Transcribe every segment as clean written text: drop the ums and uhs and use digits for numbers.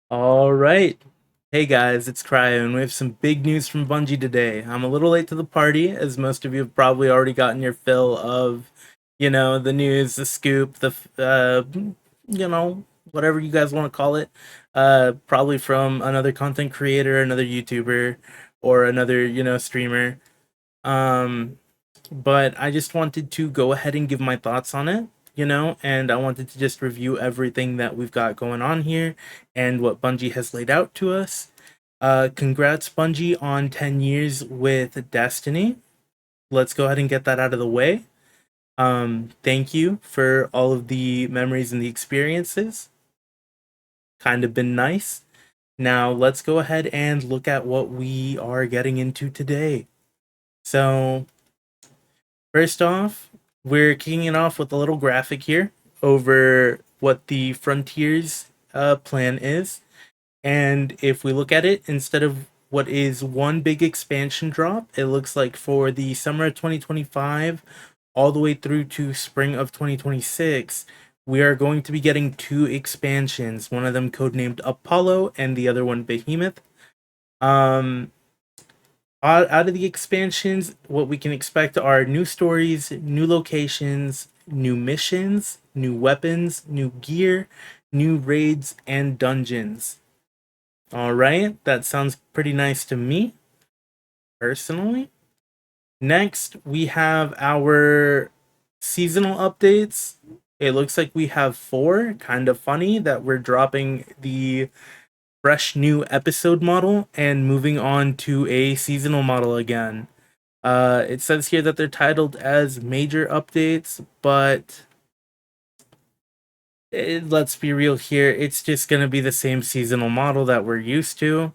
All right. Hey guys, it's Cryo, and we have some big news from Bungie today. I'm a little late to the party, as most of you have probably already gotten your fill of, the news, the scoop, you know, whatever you guys want to call it. Probably from another content creator, another YouTuber, or another, streamer. Um, but I just wanted to go ahead and give my thoughts on it, and I wanted to just review everything that we've got going on here and what Bungie has laid out to us. Congrats, Bungie, on 10 years with Destiny. Let's go ahead and get that out of the way. Thank you for all of the memories and the experiences. Kind of been nice. Now, let's go ahead and look at what we are getting into today. So, first off, we're kicking it off with a little graphic here over what the Frontiers plan is. And if we look at it, instead of what is one big expansion drop, it looks like for the summer of 2025 all the way through to spring of 2026, we are going to be getting two expansions, one of them codenamed Apollo and the other one Behemoth. Um, out of the expansions, what we can expect are new stories, new locations, new missions, new weapons, new gear, new raids, and dungeons. All right, that sounds pretty nice to me, personally. Next, we have our seasonal updates. It looks like we have four. Kind of funny that we're dropping the fresh new episode model and moving on to a seasonal model again. It says here that they're titled as major updates, but let's be real here. It's just going to be the same seasonal model that we're used to.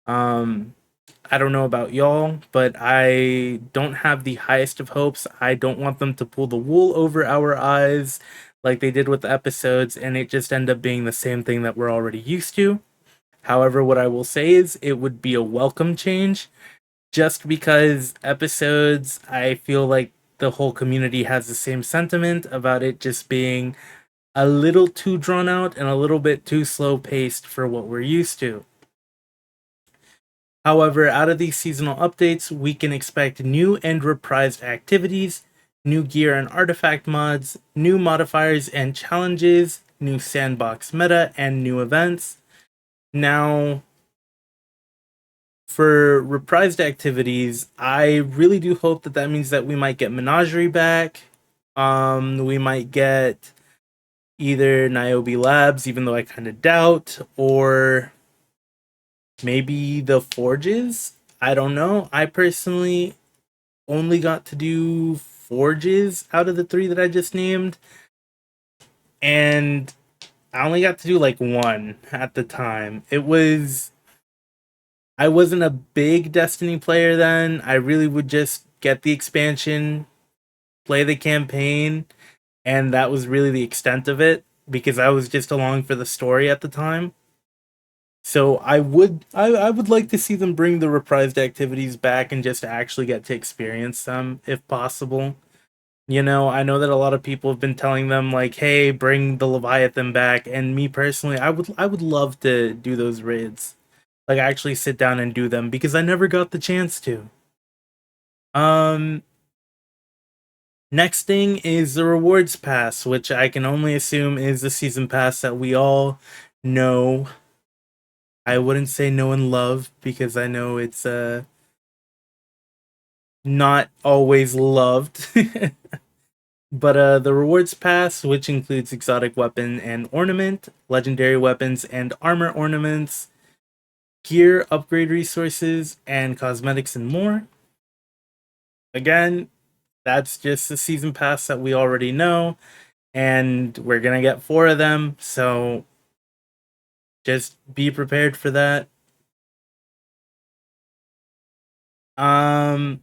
Um, I don't know about y'all, but I don't have the highest of hopes. I don't want them to pull the wool over our eyes like they did with the episodes and it just end up being the same thing that we're already used to. However, what I will say is it would be a welcome change just because episodes, I feel like the whole community has the same sentiment about it just being a little too drawn out and a little bit too slow paced for what we're used to. However, out of these seasonal updates, we can expect new and reprised activities, new gear and artifact mods, new modifiers and challenges, new sandbox meta, and new events. Now, for reprised activities, I really do hope that that means that we might get Menagerie back. We might get either Niobe Labs, even though I kind of doubt, or maybe the Forges. I don't know. I personally only got to do Forges out of the three that I just named, and I only got to do like one at the time. I wasn't a big Destiny player then. I really would just get the expansion, play the campaign, and that was really the extent of it because I was just along for the story at the time. So I would like to see them bring the reprised activities back and just actually get to experience them if possible. I know that a lot of people have been telling them like, "Hey, bring the Leviathan back." And me personally, I would love to do those raids. Like actually sit down and do them because I never got the chance to. Um Next thing is the rewards pass, which I can only assume is the season pass that we all know. I wouldn't say know and love because I know it's not always loved. But the rewards pass, which includes exotic weapon and ornament, legendary weapons and armor ornaments, gear upgrade resources, and cosmetics and more. Again, that's just the season pass that we already know, and we're gonna get four of them, so just be prepared for that. Um,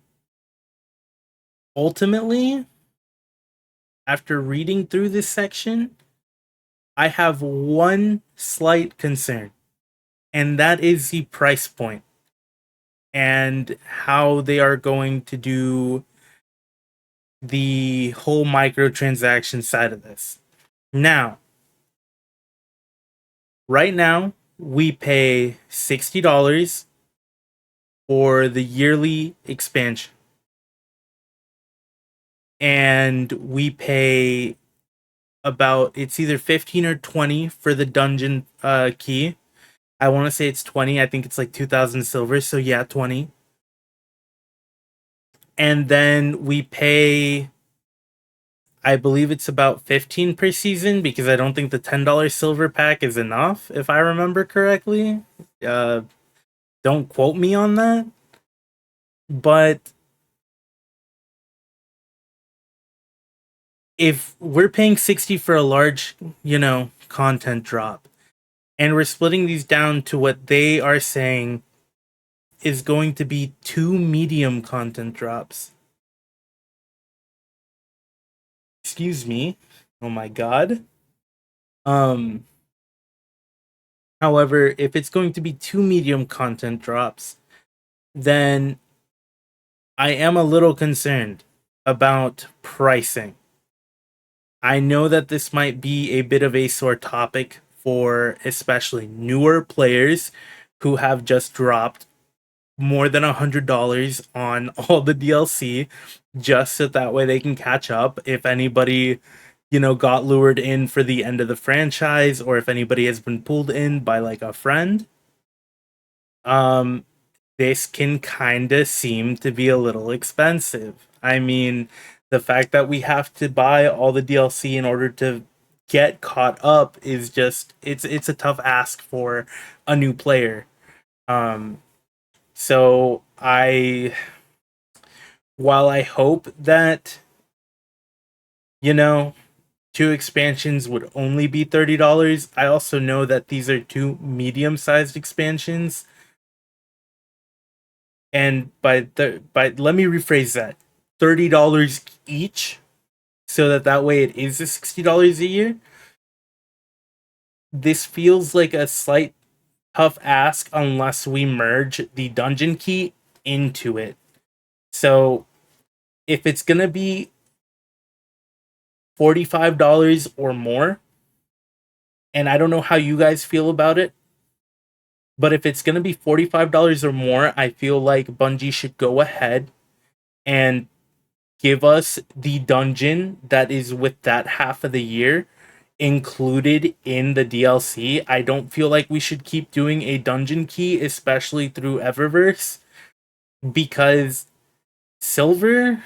Ultimately, after reading through this section, I have one slight concern, and that is the price point and how they are going to do the whole microtransaction side of this. Now, right now, we pay $60 for the yearly expansion, and we pay about, it's either 15 or 20 for the dungeon key. I want to say it's 20. I think it's like 2,000 silver. So yeah, 20. And then we pay, I believe it's about 15 per season, because I don't think the $10 silver pack is enough, if I remember correctly. Uh, don't quote me on that. But if we're paying 60 for a large, content drop, and we're splitting these down to what they are saying is going to be 2 medium content drops. Excuse me. Oh my god. Um However, if it's going to be 2 medium content drops, then I am a little concerned about pricing. I know that this might be a bit of a sore topic for especially newer players who have just dropped more than $100 on all the DLC, just so that way they can catch up if anybody, got lured in for the end of the franchise, or if anybody has been pulled in by like a friend. Um this can kind of seem to be a little expensive. I mean, the fact that we have to buy all the DLC in order to get caught up is just, it's a tough ask for a new player. Um so I while I hope that, you know, 2 expansions would only be $30, I also know that these are 2 medium-sized expansions. And by let me rephrase that, $30 each, so that way it is a $60 a year. This feels like a slight tough ask unless we merge the dungeon key into it. So if it's gonna be $45 or more, and I don't know how you guys feel about it, but if it's gonna be $45 or more, I feel like Bungie should go ahead and give us the dungeon that is with that half of the year included in the DLC. I don't feel like we should keep doing a dungeon key, especially through Eververse, because silver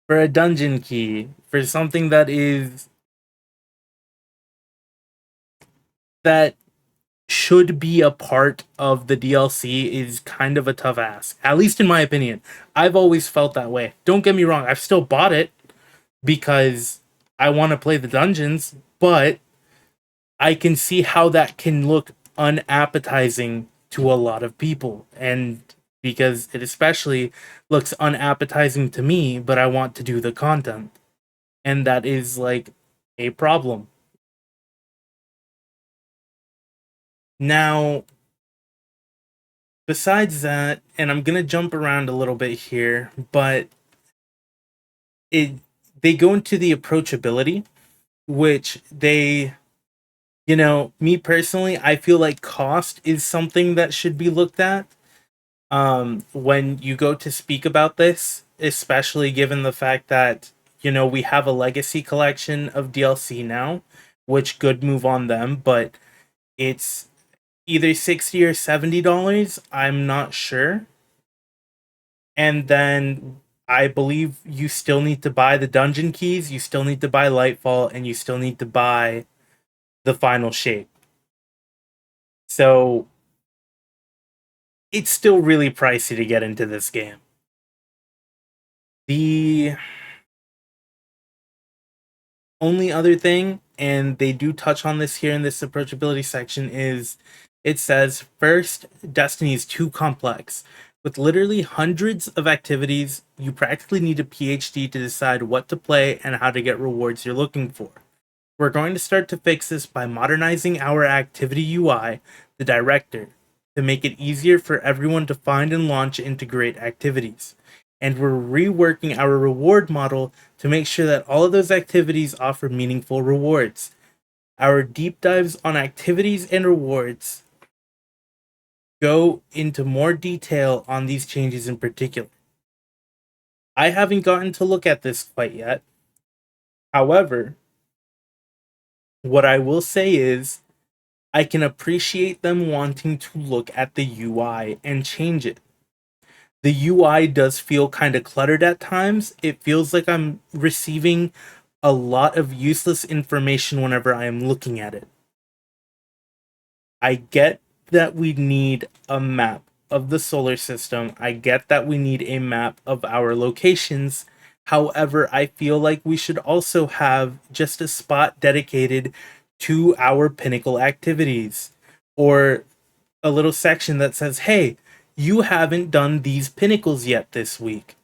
for a dungeon key for something that should be a part of the DLC is kind of a tough ask. At least in my opinion. I've always felt that way. Don't get me wrong, I've still bought it because I want to play the dungeons, but I can see how that can look unappetizing to a lot of people. And because it especially looks unappetizing to me, but I want to do the content. And that is like a problem. Now, besides that, and I'm going to jump around a little bit here, but it they go into the approachability, which me personally, I feel like cost is something that should be looked at when you go to speak about this, especially given the fact that, we have a legacy collection of DLC now, which good move on them, but it's either 60 or $70, I'm not sure. And then I believe you still need to buy the dungeon keys, you still need to buy Lightfall, and you still need to buy the final shape. So it's still really pricey to get into this game. The only other thing, and they do touch on this here in this approachability section, is it says, first, Destiny is too complex. With literally hundreds of activities, you practically need a PhD to decide what to play and how to get rewards you're looking for. We're going to start to fix this by modernizing our activity UI, the director, to make it easier for everyone to find and launch integrate activities. And we're reworking our reward model to make sure that all of those activities offer meaningful rewards. Our deep dives on activities and rewards go into more detail on these changes in particular. I haven't gotten to look at this quite yet. However, what I will say is I can appreciate them wanting to look at the UI and change it. The UI does feel kind of cluttered at times. It feels like I'm receiving a lot of useless information whenever I am looking at it. I get that we need a map of the solar system. I get that we need a map of our locations. However, I feel like we should also have just a spot dedicated to our pinnacle activities, or a little section that says, hey, you haven't done these pinnacles yet this week.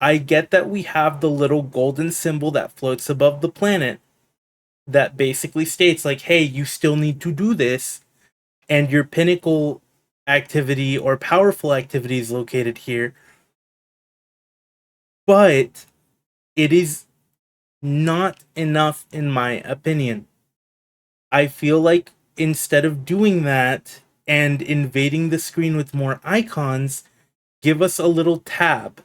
I get that we have the little golden symbol that floats above the planet that basically states, like, hey, you still need to do this, and your pinnacle activity or powerful activity is located here. But it is not enough, in my opinion. I feel like instead of doing that and invading the screen with more icons, give us a little tab.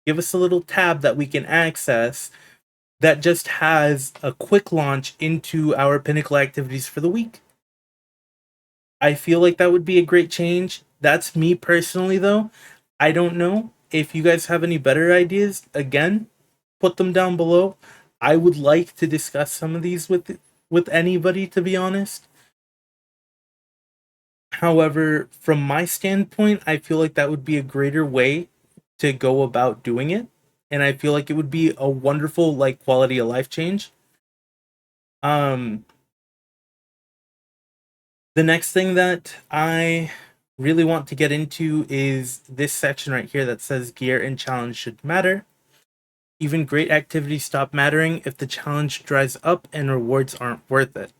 Give us a little tab that we can access that just has a quick launch into our pinnacle activities for the week. I feel like that would be a great change. That's me personally, though. I don't know if you guys have any better ideas. Again, put them down below. I would like to discuss some of these with anybody, to be honest. However, from my standpoint, I feel like that would be a greater way to go about doing it, and I feel like it would be a wonderful, like, quality of life change. Um, the next thing that I really want to get into is this section right here that says gear and challenge should matter. Even great activities stop mattering if the challenge dries up and rewards aren't worth it.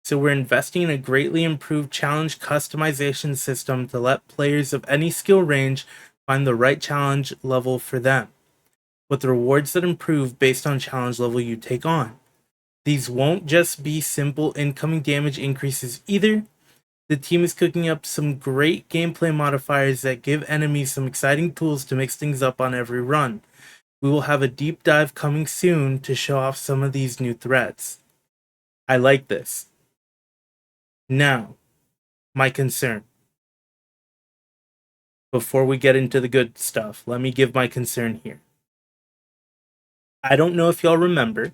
So we're investing in a greatly improved challenge customization system to let players of any skill range find the right challenge level for them, with rewards that improve based on challenge level you take on. These won't just be simple incoming damage increases either. The team is cooking up some great gameplay modifiers that give enemies some exciting tools to mix things up on every run. We will have a deep dive coming soon to show off some of these new threats. I like this. Now, my concern. Before we get into the good stuff, let me give my concern here. I don't know if y'all remember,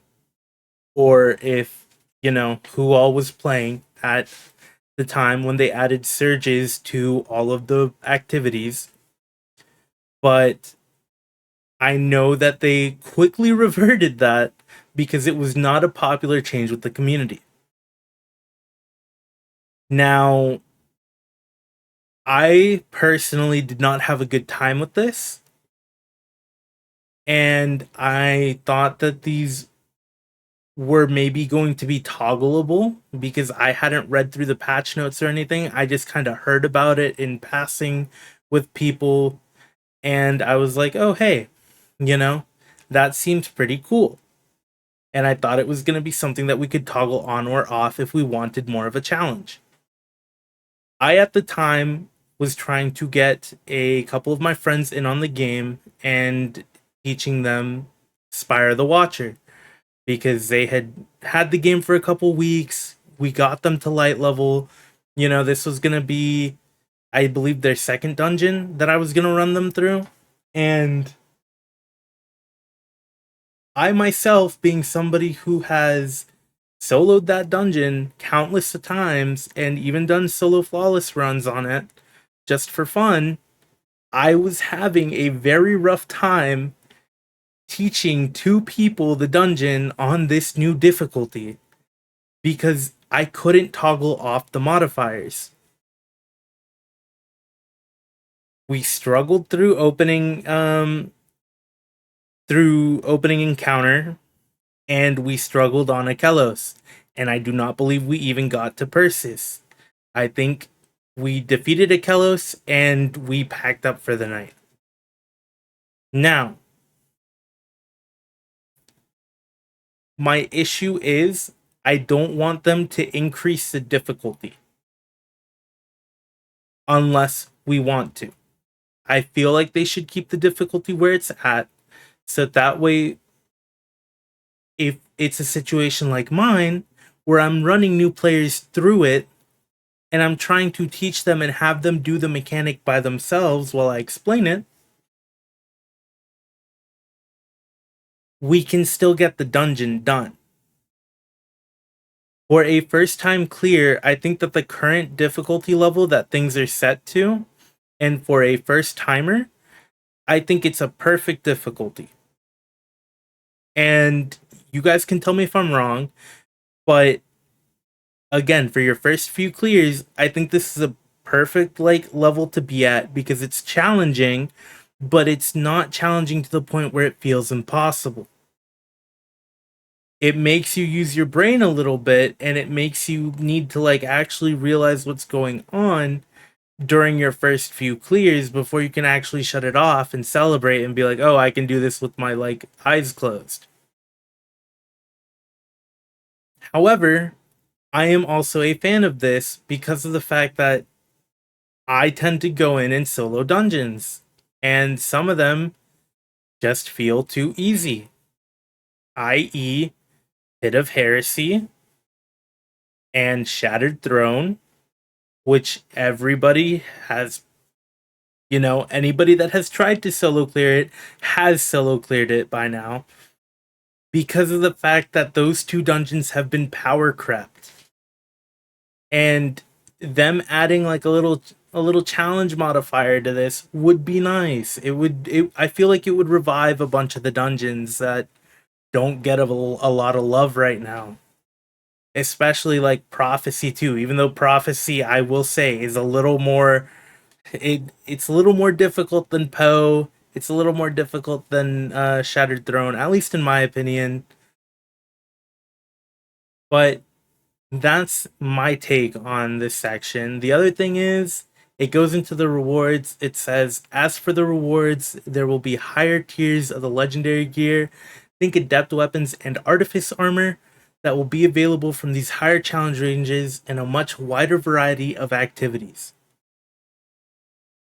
or if, who all was playing at the time when they added surges to all of the activities, but I know that they quickly reverted that because it was not a popular change with the community. Now, I personally did not have a good time with this, and I thought that these were maybe going to be toggleable because I hadn't read through the patch notes or anything. I just kind of heard about it in passing with people, and I was like, oh, hey, that seems pretty cool. And I thought it was going to be something that we could toggle on or off if we wanted more of a challenge. I, at the time, was trying to get a couple of my friends in on the game and teaching them Spire the Watcher, because they had the game for a couple weeks. We got them to light level. This was going to be, I believe, their second dungeon that I was going to run them through. And I myself, being somebody who has soloed that dungeon countless of times and even done solo flawless runs on it just for fun, I was having a very rough time teaching two people the dungeon on this new difficulty because I couldn't toggle off the modifiers. We struggled through opening encounter, and we struggled on Akelos, and I do not believe we even got to Persis. I think we defeated Akelos and we packed up for the night. Now, my issue is I don't want them to increase the difficulty unless we want to. I feel like they should keep the difficulty where it's at, so that way, if it's a situation like mine where I'm running new players through it and I'm trying to teach them and have them do the mechanic by themselves while I explain it, we can still get the dungeon done. For a first time clear, I think that the current difficulty level that things are set to, and for a first timer, I think it's a perfect difficulty. And you guys can tell me if I'm wrong, but again, for your first few clears, I think this is a perfect like level to be at because it's challenging, but it's not challenging to the point where it feels impossible. It makes you use your brain a little bit and it makes you need to like actually realize what's going on during your first few clears before you can actually shut it off and celebrate and be like, "Oh, I can do this with my like eyes closed." However, I am also a fan of this because of the fact that I tend to go in and solo dungeons, and some of them just feel too easy, i.e., Pit of Heresy and Shattered Throne, which everybody has, anybody that has tried to solo clear it has solo cleared it by now because of the fact that those two dungeons have been power crept. And them adding like a little challenge modifier to this would be nice. I feel like it would revive a bunch of the dungeons that don't get a lot of love right now. Especially like Prophecy too. Even though Prophecy, I will say, is a little more it's a little more difficult than Poe. It's a little more difficult than Shattered Throne, at least in my opinion. But that's my take on this section. The other thing is, it goes into the rewards. It says, as for the rewards, there will be higher tiers of the legendary gear. Think adept weapons and artifice armor that will be available from these higher challenge ranges and a much wider variety of activities.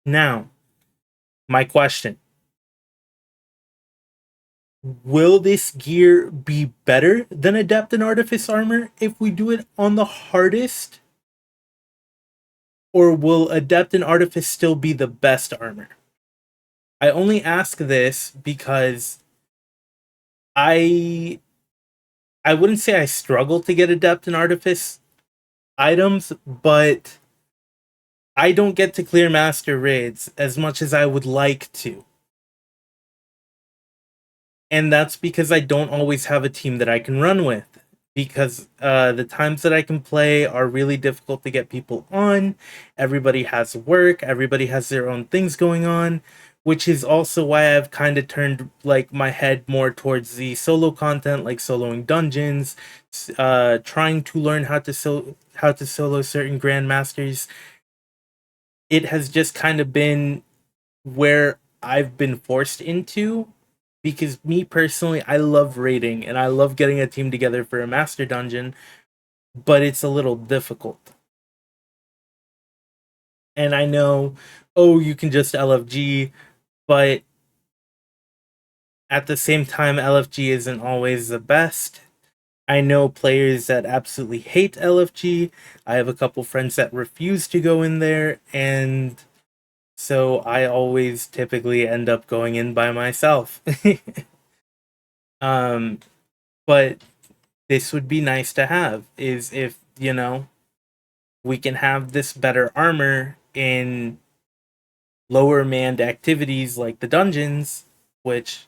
Now, my question. Will this gear be better than adept and artifice armor if we do it on the hardest? Or will adept and artifice still be the best armor? I only ask this because I I wouldn't say I struggle to get adept and artifice items, but I don't get to clear master raids as much as I would like to. And that's because I don't always have a team that I can run with. Because the times that I can play are really difficult to get people on. Everybody has work, everybody has their own things going on, which is also why I've kind of turned like my head more towards the solo content, like soloing dungeons, trying to learn how to solo certain grandmasters. It has just kind of been where I've been forced into because me personally, I love raiding and I love getting a team together for a master dungeon, but it's a little difficult. And I know, oh, you can just LFG, but at the same time, LFG isn't always the best. I know players that absolutely hate LFG. I have a couple friends that refuse to go in there, and so I always typically end up going in by myself. um, but this would be nice to have is if, we can have this better armor in lower manned activities like the dungeons, which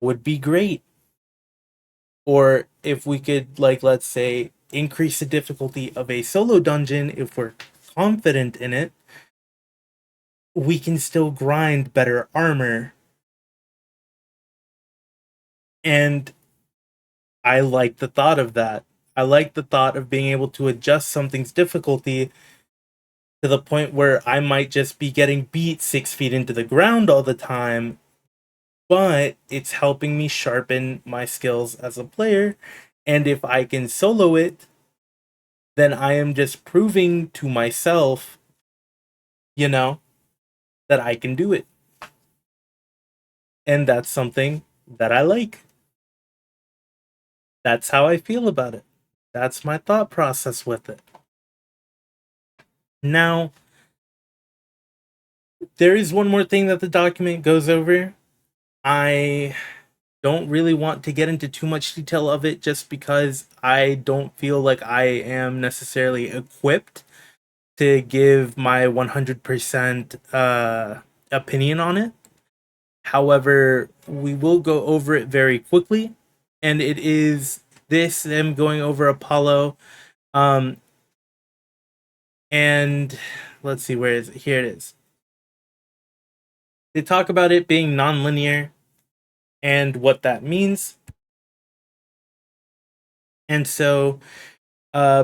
would be great. Or if we could, like, let's say, increase the difficulty of a solo dungeon if we're confident in it, we can still grind better armor. And I like the thought of that. I like the thought of being able to adjust something's difficulty to the point where I might just be getting beat 6 feet into the ground all the time, but it's helping me sharpen my skills as a player And if I can solo it, then I am just proving to myself, you know, that I can do it. And that's something that I like. That's how I feel about it. That's my thought process with it. Now, there is one more thing that the document goes over. I don't really want to get into too much detail of it just because I don't feel like I am necessarily equipped to give my 100% opinion on it. However, we will go over it very quickly, and it is this them going over Apollo. Um, and let's see, where is it? Here it is. They talk about it being non-linear and what that means. And so,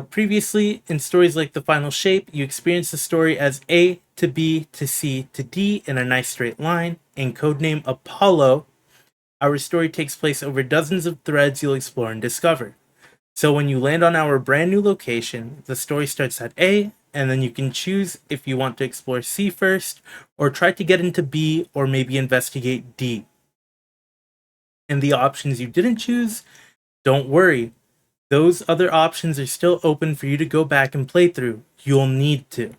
previously in stories like The Final Shape, you experience the story as A to B to C to D in a nice straight line. In codename Apollo, our story takes place over dozens of threads you'll explore and discover. So when you land on our brand new location, the story starts at A, and then you can choose if you want to explore C first, or try to get into B, or maybe investigate D. And the options you didn't choose, don't worry. Those other options are still open for you to go back and play through. You'll need to.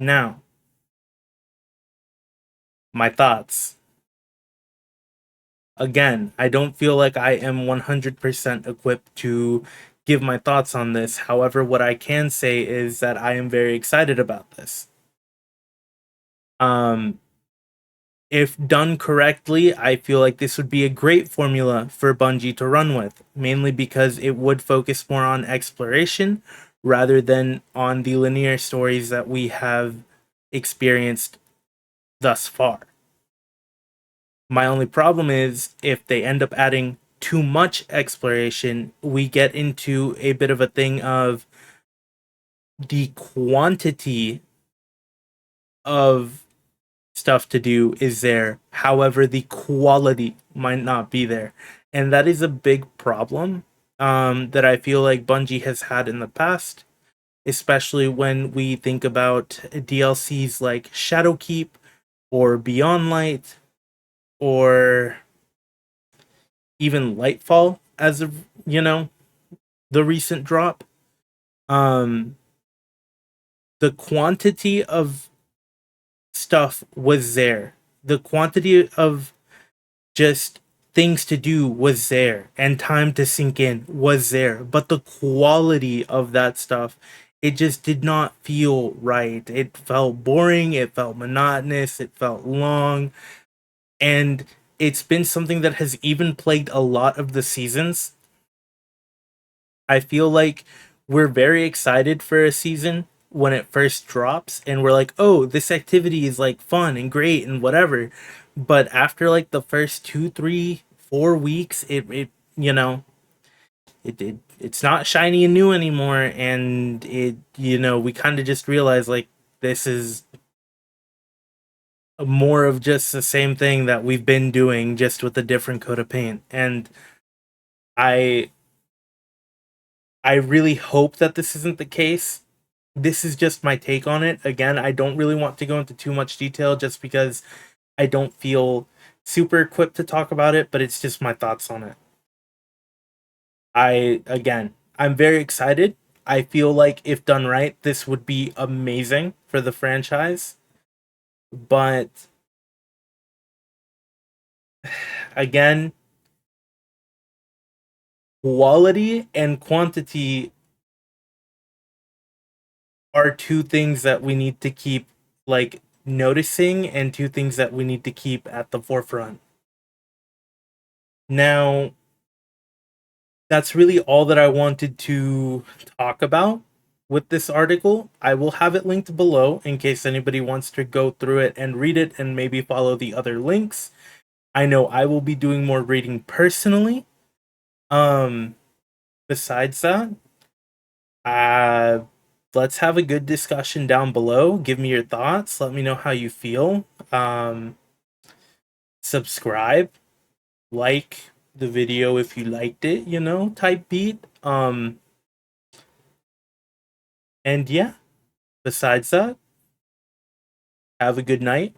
Now, my thoughts. Again, I don't feel like I am 100% equipped to give my thoughts on this. However, what I can say is that I am very excited about this. Um, if done correctly, I feel like this would be a great formula for Bungie to run with, mainly because it would focus more on exploration rather than on the linear stories that we have experienced thus far. My only problem is if they end up adding too much exploration, we get into a bit of a thing of the quantity of stuff to do is there. However, the quality might not be there. And that is a big problem that I feel like Bungie has had in the past, especially when we think about DLCs like Shadowkeep or Beyond Light or even Lightfall as of, the recent drop. Um, the quantity of stuff was there. The quantity of just things to do was there and time to sink in was there, but the quality of that stuff, it just did not feel right. It felt boring, it felt monotonous, it felt long, and it's been something that has even plagued a lot of the seasons. I feel like we're very excited for a season when it first drops and we're like, "Oh, this activity is like fun and great and whatever." But after like the first 2, 3, 4 weeks, it's not shiny and new anymore, and we kind of just realize like this is more of just the same thing that we've been doing just with a different coat of paint. And I I really hope that this isn't the case. This is just my take on it. Again, I don't really want to go into too much detail just because I don't feel super equipped to talk about it, but it's just my thoughts on it. I'm very excited. I feel like if done right, this would be amazing for the franchise. But again, quality and quantity are two things that we need to keep like noticing and two things that we need to keep at the forefront. Now, that's really all that I wanted to talk about with this article. I will have it linked below in case anybody wants to go through it and read it and maybe follow the other links. I know I will be doing more reading personally. Um Besides that, uh let's have a good discussion down below. Give me your thoughts. Let me know how you feel. Subscribe, like, the video if you liked it, you know, type beat. And yeah, besides that, have a good night.